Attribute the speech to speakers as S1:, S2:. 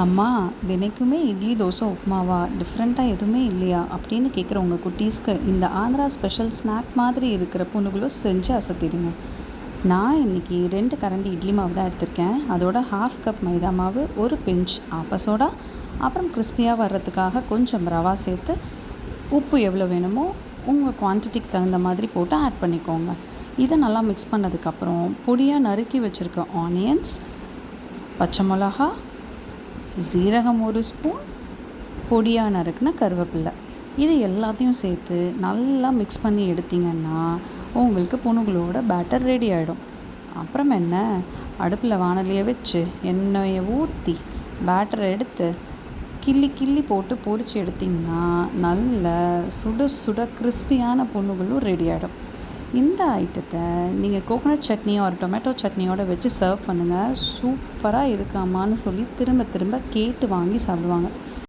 S1: அம்மா, தினைக்குமே இட்லி, தோசை, உப்புமாவா? டிஃப்ரெண்ட்டாக எதுவுமே இல்லையா? அப்படின்னு கேட்குற உங்கள் குட்டீஸ்க்கு இந்த ஆந்திரா ஸ்பெஷல் ஸ்நாக் மாதிரி இருக்கிற புனுகுலும் செஞ்சு அசத்திடுங்க. நான் இன்றைக்கி 2 கரண்டி இட்லி மாவு தான் எடுத்திருக்கேன். அதோட 1/2 கப் மைதா மாவு, ஒரு பிஞ்ச் ஆப்ப சோடா, அப்புறம் கிறிஸ்பியாக வர்றதுக்காக கொஞ்சம் ரவா சேர்த்து, உப்பு எவ்வளோ வேணுமோ உங்கள் குவான்டிட்டிக்கு தகுந்த மாதிரி போட்டு ஆட் பண்ணிக்கோங்க. இதை நல்லா மிக்ஸ் பண்ணதுக்கப்புறம் பொடியாக நறுக்கி வச்சுருக்க ஆனியன்ஸ், பச்சை மிளகா, சீரகம் 1 ஸ்பூன், பொடியாக நறுக்குன கருவேப்பிலை, இது எல்லாத்தையும் சேர்த்து நல்லா மிக்ஸ் பண்ணி எடுத்திங்கன்னா உங்களுக்கு புனுகுலோட பேட்டர் ரெடி ஆகிடும். அப்புறம் என்ன, அடுப்பில் வானலியை வச்சு எண்ணெயை ஊற்றி பேட்டரை எடுத்து கிள்ளி கிள்ளி போட்டு பொரித்து எடுத்திங்கன்னா நல்ல சுட சுட கிறிஸ்பியான புனுகுலும் ரெடி ஆகிடும். இந்த ஐட்டத்தை நீங்கள் கோகோனட் சட்னி ஒரு டொமேட்டோ சட்னியோடு வச்சு சர்வ் பண்ணுங்கள். சூப்பராக இருக்காமான்னு சொல்லி திரும்ப திரும்ப கேட்டு வாங்கி சாப்பிடுவாங்க.